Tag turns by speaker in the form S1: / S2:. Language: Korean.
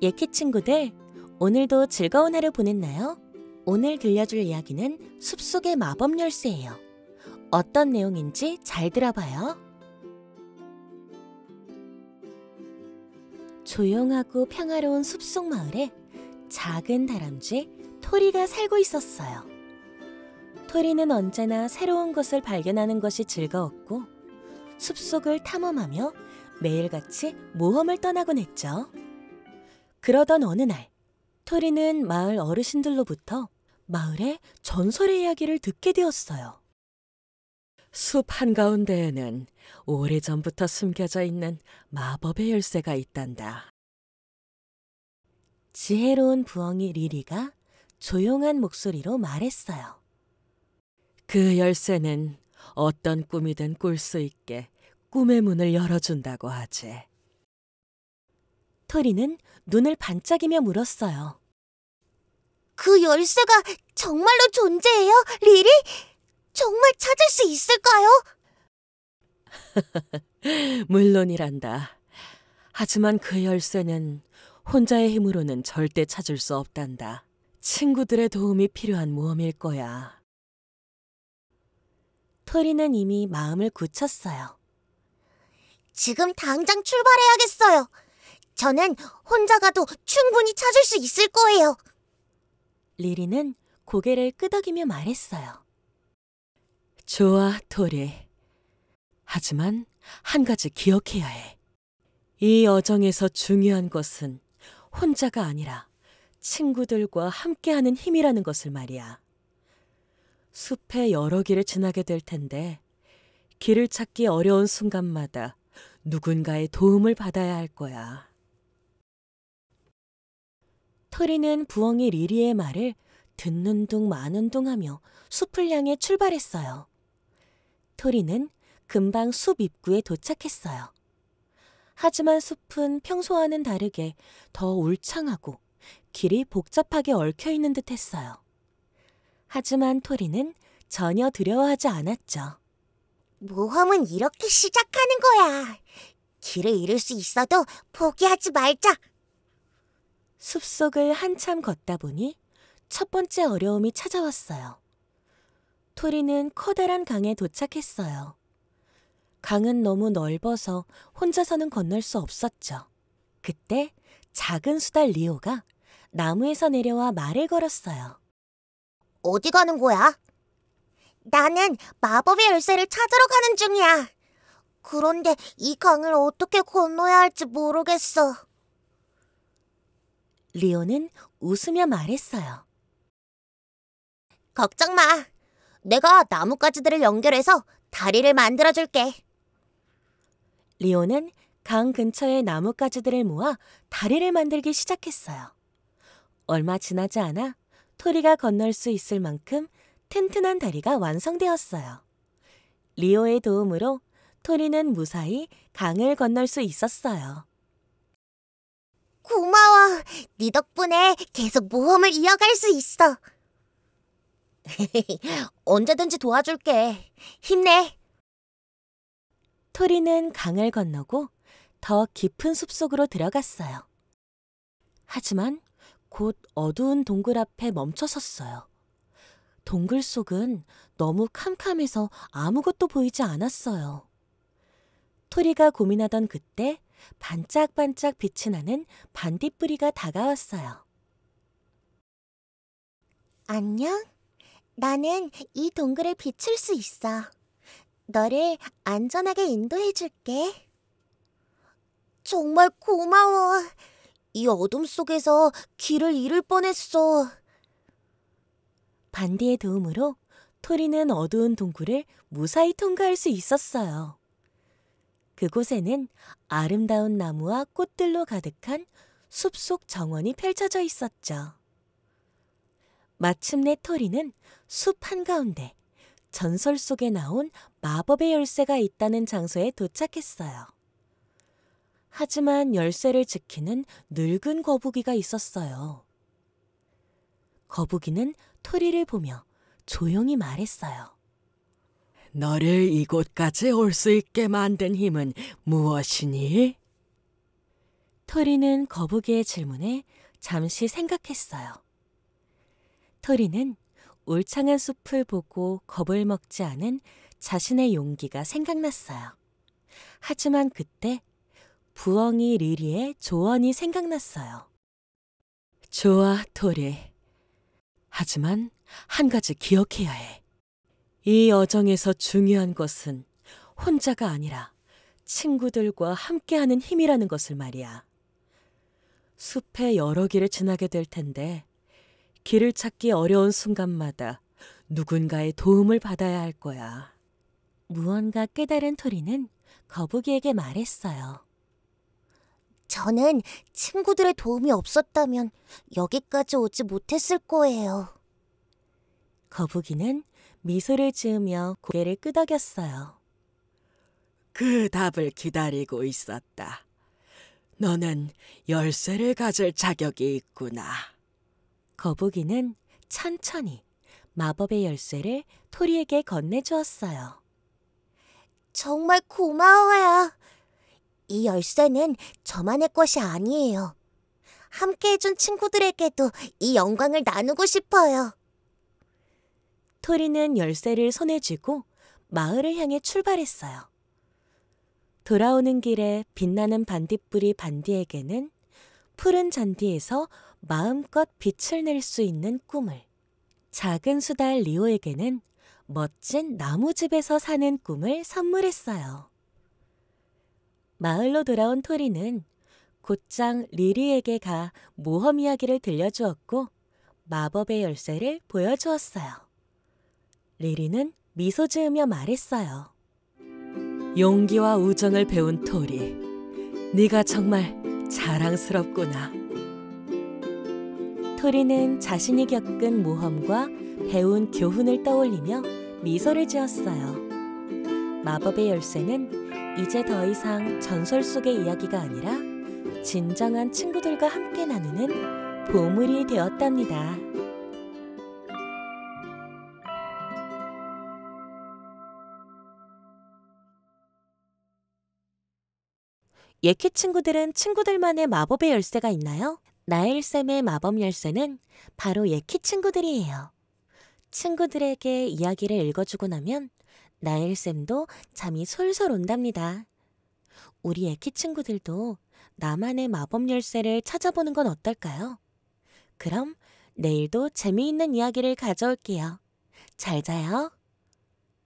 S1: 예키 친구들, 오늘도 즐거운 하루 보냈나요? 오늘 들려줄 이야기는 숲속의 마법 열쇠예요. 어떤 내용인지 잘 들어봐요. 조용하고 평화로운 숲속 마을에 작은 다람쥐 토리가 살고 있었어요. 토리는 언제나 새로운 것을 발견하는 것이 즐거웠고 숲속을 탐험하며 매일같이 모험을 떠나곤 했죠. 그러던 어느 날, 토리는 마을 어르신들로부터 마을의 전설의 이야기를 듣게 되었어요. 숲 한가운데에는 오래전부터 숨겨져 있는 마법의 열쇠가 있단다. 지혜로운 부엉이 리리가 조용한 목소리로 말했어요. 그 열쇠는 어떤 꿈이든 꿀 수 있게 꿈의 문을 열어준다고 하지. 토리는 눈을 반짝이며 물었어요.
S2: 그 열쇠가 정말로 존재해요, 리리? 정말 찾을 수 있을까요?
S1: 물론이란다. 하지만 그 열쇠는 혼자의 힘으로는 절대 찾을 수 없단다. 친구들의 도움이 필요한 모험일 거야. 토리는 이미 마음을 굳혔어요.
S2: 지금 당장 출발해야겠어요. 저는 혼자 가도 충분히 찾을 수 있을 거예요.
S1: 리리는 고개를 끄덕이며 말했어요. 좋아, 토리. 하지만 한 가지 기억해야 해. 이 여정에서 중요한 것은 혼자가 아니라 친구들과 함께하는 힘이라는 것을 말이야. 숲의 여러 길을 지나게 될 텐데 길을 찾기 어려운 순간마다 누군가의 도움을 받아야 할 거야. 토리는 부엉이 리리의 말을 듣는 둥 마는 둥 하며 숲을 향해 출발했어요. 토리는 금방 숲 입구에 도착했어요. 하지만 숲은 평소와는 다르게 더 울창하고 길이 복잡하게 얽혀있는 듯 했어요. 하지만 토리는 전혀 두려워하지 않았죠.
S2: 모험은 이렇게 시작하는 거야. 길을 잃을 수 있어도 포기하지 말자.
S1: 숲속을 한참 걷다 보니 첫 번째 어려움이 찾아왔어요. 토리는 커다란 강에 도착했어요. 강은 너무 넓어서 혼자서는 건널 수 없었죠. 그때 작은 수달 리오가 나무에서 내려와 말을 걸었어요.
S2: 어디 가는 거야? 나는 마법의 열쇠를 찾으러 가는 중이야. 그런데 이 강을 어떻게 건너야 할지 모르겠어.
S1: 리오는 웃으며 말했어요.
S2: 걱정 마. 내가 나뭇가지들을 연결해서 다리를 만들어줄게.
S1: 리오는 강 근처의 나뭇가지들을 모아 다리를 만들기 시작했어요. 얼마 지나지 않아 토리가 건널 수 있을 만큼 튼튼한 다리가 완성되었어요. 리오의 도움으로 토리는 무사히 강을 건널 수 있었어요.
S2: 고마워. 네 덕분에 계속 모험을 이어갈 수 있어. 언제든지 도와줄게. 힘내.
S1: 토리는 강을 건너고 더 깊은 숲속으로 들어갔어요. 하지만 곧 어두운 동굴 앞에 멈춰 섰어요. 동굴 속은 너무 캄캄해서 아무것도 보이지 않았어요. 토리가 고민하던 그때 반짝반짝 빛이 나는 반딧불이가 다가왔어요.
S2: 안녕? 나는 이 동굴을 비출 수 있어. 너를 안전하게 인도해줄게. 정말 고마워. 이 어둠 속에서 길을 잃을 뻔했어.
S1: 반디의 도움으로 토리는 어두운 동굴을 무사히 통과할 수 있었어요. 그곳에는 아름다운 나무와 꽃들로 가득한 숲속 정원이 펼쳐져 있었죠. 마침내 토리는 숲 한가운데 전설 속에 나온 마법의 열쇠가 있다는 장소에 도착했어요. 하지만 열쇠를 지키는 늙은 거북이가 있었어요. 거북이는 토리를 보며 조용히 말했어요. 너를 이곳까지 올 수 있게 만든 힘은 무엇이니? 토리는 거북이의 질문에 잠시 생각했어요. 토리는 울창한 숲을 보고 겁을 먹지 않은 자신의 용기가 생각났어요. 하지만 그때 부엉이 리리의 조언이 생각났어요. 좋아, 토리. 하지만 한 가지 기억해야 해. 이 여정에서 중요한 것은 혼자가 아니라 친구들과 함께하는 힘이라는 것을 말이야. 숲의 여러 길을 지나게 될 텐데 길을 찾기 어려운 순간마다 누군가의 도움을 받아야 할 거야. 무언가 깨달은 토리는 거북이에게 말했어요.
S2: 저는 친구들의 도움이 없었다면 여기까지 오지 못했을 거예요.
S1: 거북이는 미소를 지으며 고개를 끄덕였어요. 그 답을 기다리고 있었다. 너는 열쇠를 가질 자격이 있구나. 거북이는 천천히 마법의 열쇠를 토리에게 건네주었어요.
S2: 정말 고마워요. 이 열쇠는 저만의 것이 아니에요. 함께해준 친구들에게도 이 영광을 나누고 싶어요.
S1: 토리는 열쇠를 손에 쥐고 마을을 향해 출발했어요. 돌아오는 길에 빛나는 반딧불이 반디에게는 푸른 잔디에서 마음껏 빛을 낼 수 있는 꿈을, 작은 수달 리오에게는 멋진 나무집에서 사는 꿈을 선물했어요. 마을로 돌아온 토리는 곧장 리리에게 가 모험 이야기를 들려주었고 마법의 열쇠를 보여주었어요. 리리는 미소 지으며 말했어요. 용기와 우정을 배운 토리, 네가 정말 자랑스럽구나. 토리는 자신이 겪은 모험과 배운 교훈을 떠올리며 미소를 지었어요. 마법의 열쇠는 이제 더 이상 전설 속의 이야기가 아니라 진정한 친구들과 함께 나누는 보물이 되었답니다. 예키 친구들은 친구들만의 마법의 열쇠가 있나요? 나엘쌤의 마법 열쇠는 바로 예키 친구들이에요. 친구들에게 이야기를 읽어주고 나면 나엘쌤도 잠이 솔솔 온답니다. 우리 예키 친구들도 나만의 마법 열쇠를 찾아보는 건 어떨까요? 그럼 내일도 재미있는 이야기를 가져올게요. 잘 자요.